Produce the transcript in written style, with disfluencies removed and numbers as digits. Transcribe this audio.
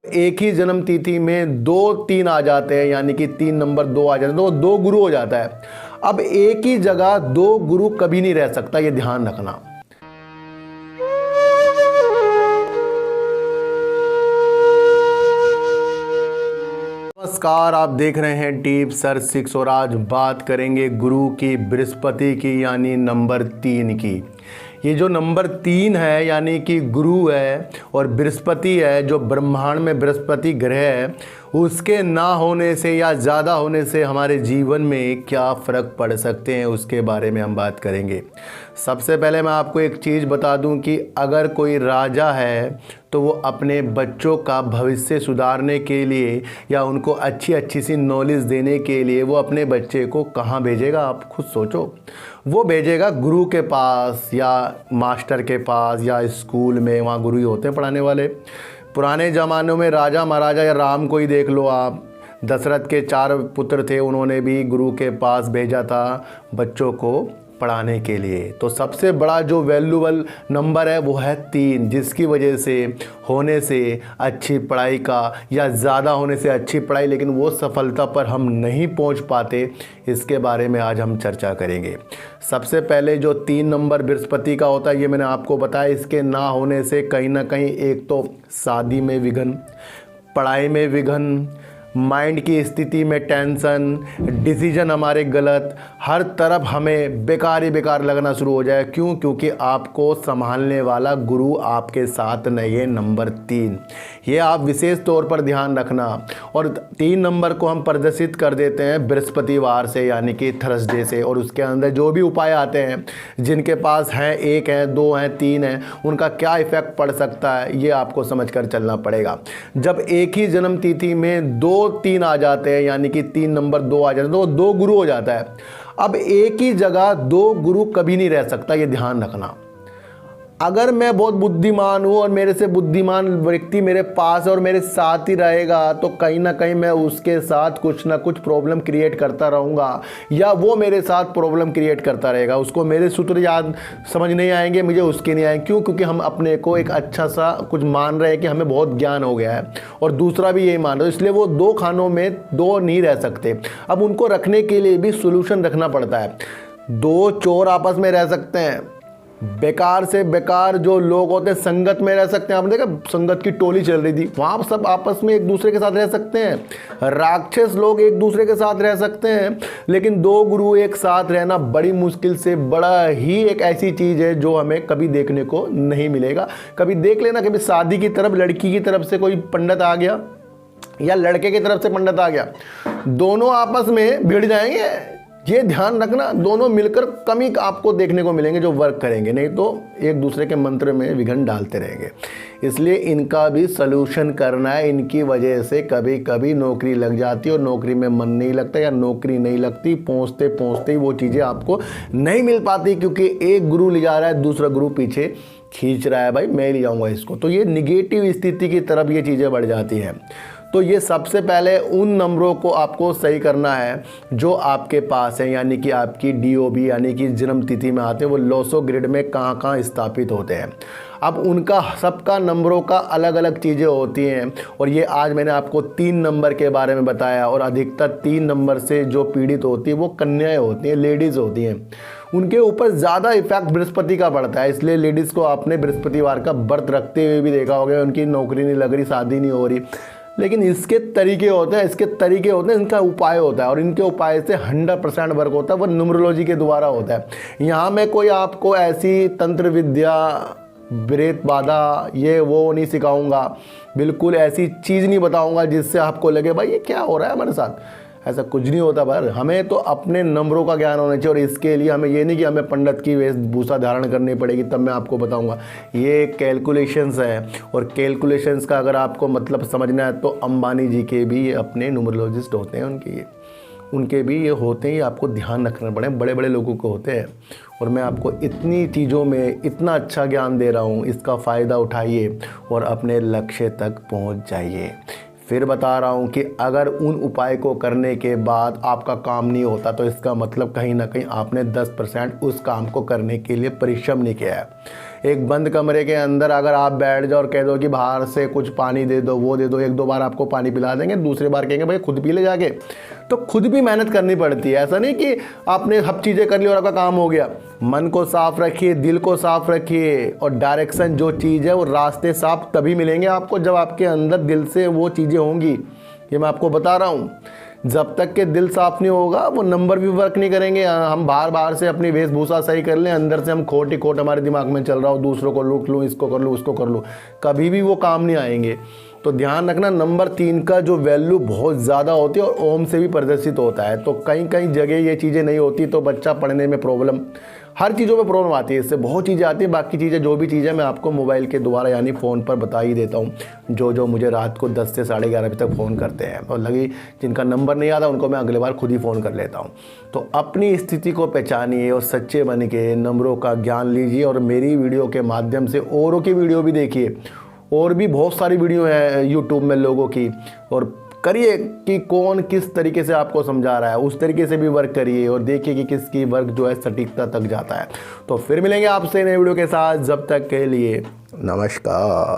एक ही जन्म तिथि में 2 3 आ जाते हैं, यानी कि 3 नंबर 2 आ जाते हैं, तो 2 गुरु हो जाता है। अब एक ही जगह 2 गुरु कभी नहीं रह सकता, ये ध्यान रखना। नमस्कार, आप देख रहे हैं टीप सर 6 और आज बात करेंगे गुरु की, बृहस्पति की, यानी नंबर 3 की। ये जो नंबर 3 है यानी कि गुरु है और बृहस्पति है, जो ब्रह्मांड में बृहस्पति ग्रह है, उसके ना होने से या ज़्यादा होने से हमारे जीवन में क्या फ़र्क पड़ सकते हैं उसके बारे में हम बात करेंगे। सबसे पहले मैं आपको एक चीज़ बता दूं कि अगर कोई राजा है तो वो अपने बच्चों का भविष्य सुधारने के लिए या उनको अच्छी अच्छी सी नॉलेज देने के लिए वो अपने बच्चे को कहाँ भेजेगा, आप खुद सोचो। वो भेजेगा गुरु के पास या मास्टर के पास या स्कूल में, वहाँ गुरु ही होते हैं पढ़ाने वाले। पुराने ज़मानों में राजा महाराजा या राम को ही देख लो आप, दशरथ के 4 पुत्र थे, उन्होंने भी गुरु के पास भेजा था बच्चों को पढ़ाने के लिए। तो सबसे बड़ा जो वैल्यूबल नंबर है वो है 3, जिसकी वजह से होने से अच्छी पढ़ाई का या ज़्यादा होने से अच्छी पढ़ाई, लेकिन वो सफलता पर हम नहीं पहुंच पाते, इसके बारे में आज हम चर्चा करेंगे। सबसे पहले जो 3 नंबर बृहस्पति का होता है, ये मैंने आपको बताया, इसके ना होने से कहीं ना कहीं एक तो शादी में विघ्न, पढ़ाई में विघ्न, माइंड की स्थिति में टेंशन, डिसीजन हमारे गलत, हर तरफ हमें बेकार ही बेकार लगना शुरू हो जाए। क्यों? क्योंकि आपको संभालने वाला गुरु आपके साथ नहीं है। नंबर 3, ये आप विशेष तौर पर ध्यान रखना। और 3 नंबर को हम प्रदर्शित कर देते हैं बृहस्पतिवार से, यानी कि थर्सडे से, और उसके अंदर जो भी उपाय आते हैं, जिनके पास हैं 1 है, 2 है, 3 है, उनका क्या इफेक्ट पड़ सकता है ये आपको समझ कर चलना पड़ेगा। जब एक ही जन्म तिथि में 2 3 आ जाते हैं, यानी कि 3 नंबर 2 आ जाते हैं, तो 2 गुरु हो जाता है। अब एक ही जगह 2 गुरु कभी नहीं रह सकता, ये ध्यान रखना। अगर मैं बहुत बुद्धिमान हूँ और मेरे से बुद्धिमान व्यक्ति मेरे पास है और मेरे साथ ही रहेगा, तो कहीं ना कहीं मैं उसके साथ कुछ ना कुछ प्रॉब्लम क्रिएट करता रहूँगा, या वो मेरे साथ प्रॉब्लम क्रिएट करता रहेगा। उसको मेरे सूत्र याद समझ नहीं आएंगे, मुझे उसके नहीं आएंगे। क्यों? क्योंकि हम अपने को एक अच्छा सा कुछ मान रहे हैं कि हमें बहुत ज्ञान हो गया है, और दूसरा भी यही मान रहा है, इसलिए वो 2 खानों में 2 नहीं रह सकते। अब उनको रखने के लिए भी सोल्यूशन रखना पड़ता है। 2 चोर आपस में रह सकते हैं, बेकार से बेकार जो लोग होते हैं संगत में रह सकते हैं। आपने देखा संगत की टोली चल रही थी, वहाँ सब आपस में एक दूसरे के साथ रह सकते हैं। राक्षस लोग एक दूसरे के साथ रह सकते हैं, लेकिन 2 गुरु एक साथ रहना बड़ी मुश्किल से, बड़ा ही एक ऐसी चीज़ है जो हमें कभी देखने को नहीं मिलेगा। कभी देख लेना, कभी शादी की तरफ लड़की की तरफ से कोई पंडित आ गया या लड़के की तरफ से पंडित आ गया, दोनों आपस में भिड़ जाएंगे। ये ध्यान रखना, दोनों मिलकर कम ही आपको देखने को मिलेंगे जो वर्क करेंगे, नहीं तो एक दूसरे के मंत्र में विघ्न डालते रहेंगे। इसलिए इनका भी सलूशन करना है। इनकी वजह से कभी कभी नौकरी लग जाती है और नौकरी में मन नहीं लगता, या नौकरी नहीं लगती, पहुँचते पहुँचते ही वो चीज़ें आपको नहीं मिल पाती, क्योंकि एक गुरु ले जा रहा है, दूसरा गुरु पीछे खींच रहा है, भाई मैं ले जाऊँगा इसको। तो ये निगेटिव स्थिति की तरफ ये चीज़ें बढ़ जाती हैं। तो ये सबसे पहले उन नंबरों को आपको सही करना है जो आपके पास है, यानी कि आपकी DOB यानी कि जन्म तिथि में आते हैं, वो लोसो ग्रिड में कहाँ कहाँ स्थापित होते हैं। अब उनका सबका नंबरों का अलग अलग चीज़ें होती हैं, और ये आज मैंने आपको 3 नंबर के बारे में बताया। और अधिकतर 3 नंबर से जो पीड़ित होती है वो कन्याएं होती हैं, लेडीज़ होती हैं। उनके ऊपर ज़्यादा इफेक्ट बृहस्पति का पड़ता है, इसलिए लेडीज़ को आपने बृहस्पतिवार का व्रत रखते हुए भी देखा होगा, उनकी नौकरी नहीं लग रही, शादी नहीं हो रही। लेकिन इसके तरीके होते हैं, इनका उपाय होता है, और इनके उपाय से 100% वर्क होता है। वो न्यूमरोलॉजी के द्वारा होता है। यहाँ मैं कोई आपको ऐसी तंत्र विद्या, ब्रेत बाधा, ये वो नहीं सिखाऊंगा, बिल्कुल ऐसी चीज़ नहीं बताऊंगा जिससे आपको लगे भाई ये क्या हो रहा है हमारे साथ। ऐसा कुछ नहीं होता। पर हमें तो अपने नंबरों का ज्ञान होना चाहिए, और इसके लिए हमें ये नहीं कि हमें पंडित की वेशभूषा धारण करनी पड़ेगी तब मैं आपको बताऊंगा। ये कैलकुलेशंस है, और कैलकुलेशंस का अगर आपको मतलब समझना है तो अंबानी जी के भी अपने न्यूमरोलॉजिस्ट होते हैं, उनके भी ये होते हैं। आपको ध्यान रखना पड़े, बड़े बड़े लोगों को होते हैं। और मैं आपको इतनी चीज़ों में इतना अच्छा ज्ञान दे रहा हूँ, इसका फ़ायदा उठाइए और अपने लक्ष्य तक पहुँच जाइए। फिर बता रहा हूँ कि अगर उन उपाय को करने के बाद आपका काम नहीं होता, तो इसका मतलब कहीं ना कहीं आपने 10% उस काम को करने के लिए परिश्रम नहीं किया है। एक बंद कमरे के अंदर अगर आप बैठ जाओ और कह दो कि बाहर से कुछ पानी दे दो, वो दे दो, 1-2 बार आपको पानी पिला देंगे, दूसरी बार कहेंगे भाई खुद पी ले जाके। तो खुद भी मेहनत करनी पड़ती है। ऐसा नहीं कि आपने सब चीज़ें कर ली और आपका काम हो गया। मन को साफ रखिए, दिल को साफ रखिए, और डायरेक्शन जो चीज़ है वो रास्ते साफ तभी मिलेंगे आपको जब आपके अंदर दिल से वो चीज़ें होंगी। ये मैं आपको बता रहा हूँ। जब तक के दिल साफ नहीं होगा वो नंबर भी वर्क नहीं करेंगे। हम बाहर से अपनी वेशभूषा सही कर लें, अंदर से हम खोट ही खोट हमारे दिमाग में चल रहा हो, दूसरों को लूट लूँ, इसको कर लूँ, उसको कर लूँ, कभी भी वो काम नहीं आएंगे। तो ध्यान रखना, नंबर 3 का जो वैल्यू बहुत ज़्यादा होती है और ओम से भी प्रदर्शित होता है। तो कहीं कहीं जगह ये चीज़ें नहीं होती तो बच्चा पढ़ने में प्रॉब्लम, हर चीज़ों में प्रॉब्लम आती है। इससे बहुत चीज़ें आती हैं। बाकी चीज़ें जो भी चीज़ें मैं आपको मोबाइल के द्वारा यानी फ़ोन पर बता ही देता हूँ। जो मुझे रात को 10 से 11:30 बजे तक फ़ोन करते हैं और लगी जिनका नंबर नहीं आता उनको मैं अगले बार खुद ही फ़ोन कर लेता हूँ। तो अपनी स्थिति को पहचानिए और सच्चे बन के नंबरों का ज्ञान लीजिए। और मेरी वीडियो के माध्यम से औरों की वीडियो भी देखिए, और भी बहुत सारी वीडियो है यूट्यूब में लोगों की, और करिए कि कौन किस तरीके से आपको समझा रहा है, उस तरीके से भी वर्क करिए और देखिए कि किसकी वर्क जो है सटीकता तक जाता है। तो फिर मिलेंगे आपसे नए वीडियो के साथ, जब तक के लिए नमस्कार।